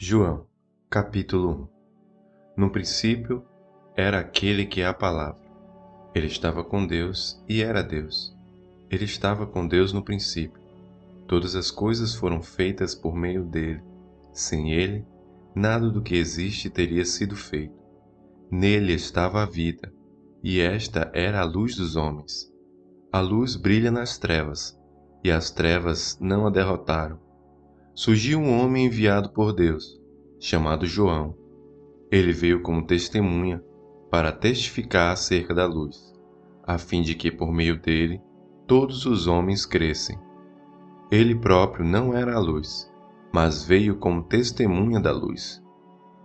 João, capítulo 1. No princípio era aquele que é a palavra. Ele estava com Deus e era Deus. Ele estava com Deus no princípio. Todas as coisas foram feitas por meio dele. Sem ele, nada do que existe teria sido feito. Nele estava a vida, e esta era a luz dos homens. A luz brilha nas trevas, e as trevas não a derrotaram. Surgiu um homem enviado por Deus, chamado João. Ele veio como testemunha para testificar acerca da luz, a fim de que por meio dele todos os homens crescem. Ele próprio não era a luz, mas veio como testemunha da luz.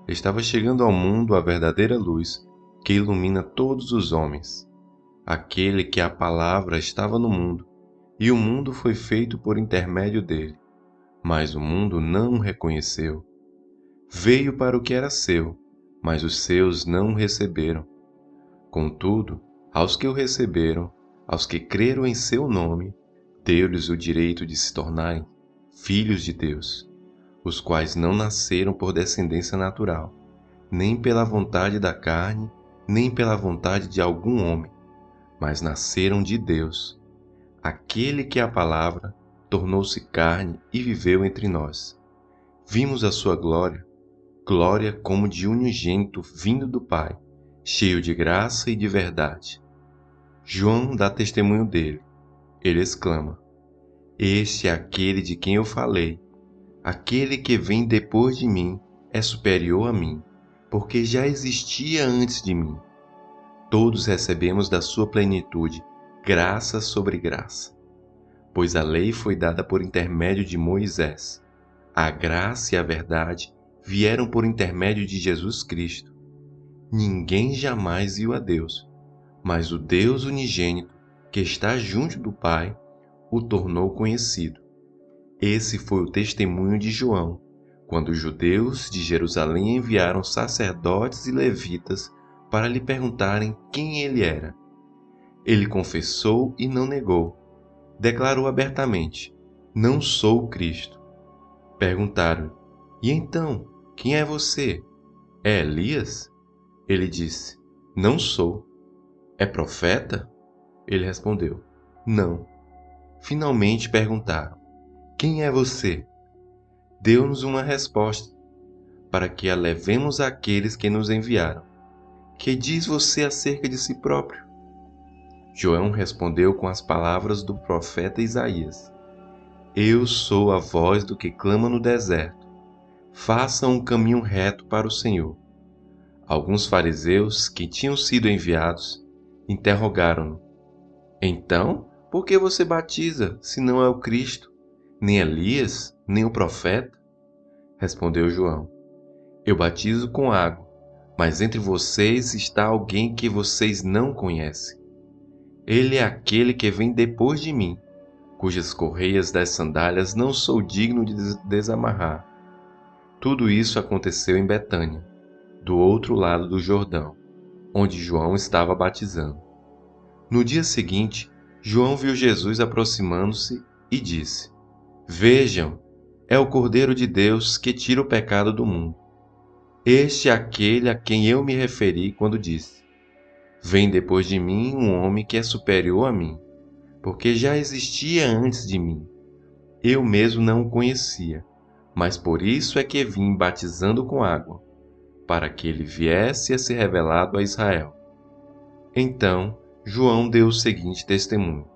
Estava chegando ao mundo a verdadeira luz que ilumina todos os homens. Aquele que a palavra estava no mundo, e o mundo foi feito por intermédio dele, mas o mundo não o reconheceu. Veio para o que era seu, mas os seus não o receberam. Contudo, aos que o receberam, aos que creram em seu nome, deu-lhes o direito de se tornarem filhos de Deus, os quais não nasceram por descendência natural, nem pela vontade da carne, nem pela vontade de algum homem, mas nasceram de Deus. Aquele que é a palavra tornou-se carne e viveu entre nós. Vimos a sua glória, glória como de unigênito vindo do Pai, cheio de graça e de verdade. João dá testemunho dele. Ele exclama: Este é aquele de quem eu falei. Aquele que vem depois de mim é superior a mim, porque já existia antes de mim. Todos recebemos da sua plenitude graça sobre graça. Pois a lei foi dada por intermédio de Moisés. A graça e a verdade vieram por intermédio de Jesus Cristo. Ninguém jamais viu a Deus, mas o Deus unigênito, que está junto do Pai, o tornou conhecido. Esse foi o testemunho de João, quando os judeus de Jerusalém enviaram sacerdotes e levitas para lhe perguntarem quem ele era. Ele confessou e não negou. Declarou abertamente: Não sou o Cristo. Perguntaram: E então, quem é você? É Elias? Ele disse: Não sou. É profeta? Ele respondeu: Não. Finalmente perguntaram: Quem é você? Deu-nos uma resposta, para que a levemos àqueles que nos enviaram. Que diz você acerca de si próprio? João respondeu com as palavras do profeta Isaías: Eu sou a voz do que clama no deserto. Façam um caminho reto para o Senhor. Alguns fariseus que tinham sido enviados interrogaram-no: Então, por que você batiza, se não é o Cristo, nem Elias, nem o profeta? Respondeu João: Eu batizo com água, mas entre vocês está alguém que vocês não conhecem. Ele é aquele que vem depois de mim, cujas correias das sandálias não sou digno de desamarrar. Tudo isso aconteceu em Betânia, do outro lado do Jordão, onde João estava batizando. No dia seguinte, João viu Jesus aproximando-se e disse: Vejam, é o Cordeiro de Deus que tira o pecado do mundo. Este é aquele a quem eu me referi quando disse: Vem depois de mim um homem que é superior a mim, porque já existia antes de mim. Eu mesmo não o conhecia, mas por isso é que vim batizando com água, para que ele viesse a ser revelado a Israel. Então João deu o seguinte testemunho: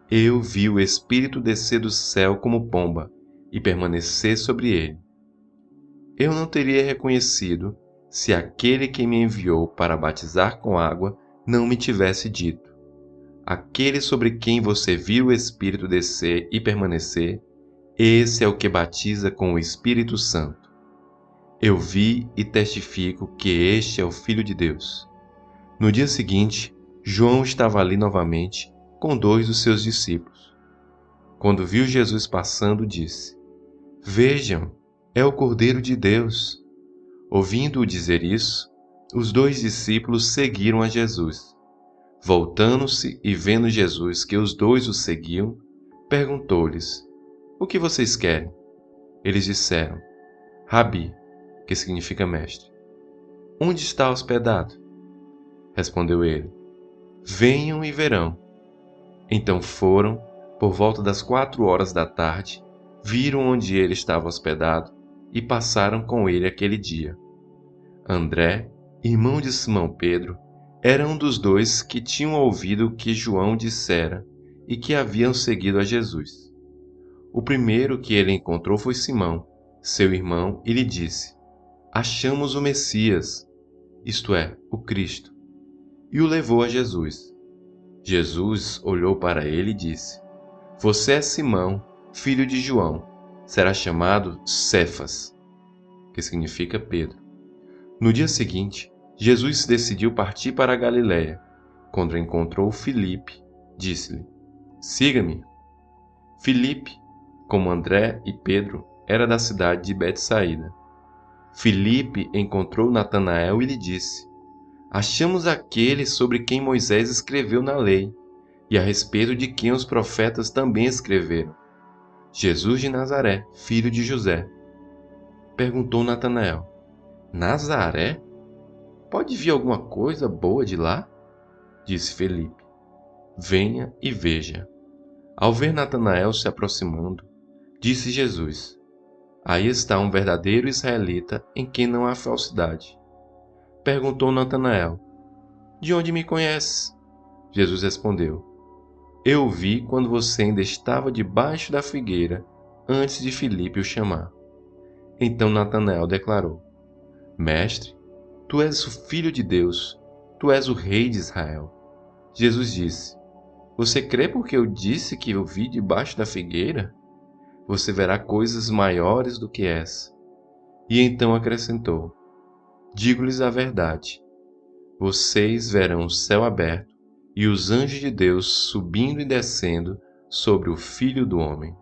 Eu vi o Espírito descer do céu como pomba e permanecer sobre ele. Eu não teria reconhecido se aquele que me enviou para batizar com água não me tivesse dito: Aquele sobre quem você viu o Espírito descer e permanecer, esse é o que batiza com o Espírito Santo. Eu vi e testifico que este é o Filho de Deus. No dia seguinte, João estava ali novamente com 2 dos seus discípulos. Quando viu Jesus passando, disse: Vejam, é o Cordeiro de Deus. Ouvindo-o dizer isso, os 2 discípulos seguiram a Jesus. Voltando-se e vendo Jesus que os 2 o seguiam, perguntou-lhes: O que vocês querem? Eles disseram: Rabi, que significa mestre. Onde está hospedado? Respondeu ele. Venham e verão. Então foram, por volta das 4 horas da tarde, viram onde ele estava hospedado e passaram com ele aquele dia. André, irmão de Simão Pedro, era um dos dois que tinham ouvido o que João dissera e que haviam seguido a Jesus. O primeiro que ele encontrou foi Simão, seu irmão, e lhe disse: Achamos o Messias, isto é, o Cristo. E o levou a Jesus. Jesus olhou para ele e disse: Você é Simão, filho de João. Será chamado Cefas, que significa Pedro. No dia seguinte, Jesus decidiu partir para a Galiléia. Quando encontrou Filipe, disse-lhe: Siga-me. Filipe, como André e Pedro, era da cidade de Betsaída. Filipe encontrou Natanael e lhe disse: Achamos aquele sobre quem Moisés escreveu na lei, e a respeito de quem os profetas também escreveram, Jesus de Nazaré, filho de José. Perguntou Natanael: Nazaré? Pode vir alguma coisa boa de lá? Disse Filipe: Venha e veja. Ao ver Natanael se aproximando, disse Jesus: Aí está um verdadeiro israelita em quem não há falsidade. Perguntou Natanael: De onde me conheces? Jesus respondeu: Eu o vi quando você ainda estava debaixo da figueira, antes de Filipe o chamar. Então Natanael declarou: Mestre, tu és o Filho de Deus, tu és o Rei de Israel. Jesus disse: Você crê porque eu disse que eu vi debaixo da figueira? Você verá coisas maiores do que essa. E então acrescentou: Digo-lhes a verdade. Vocês verão o céu aberto e os anjos de Deus subindo e descendo sobre o Filho do Homem.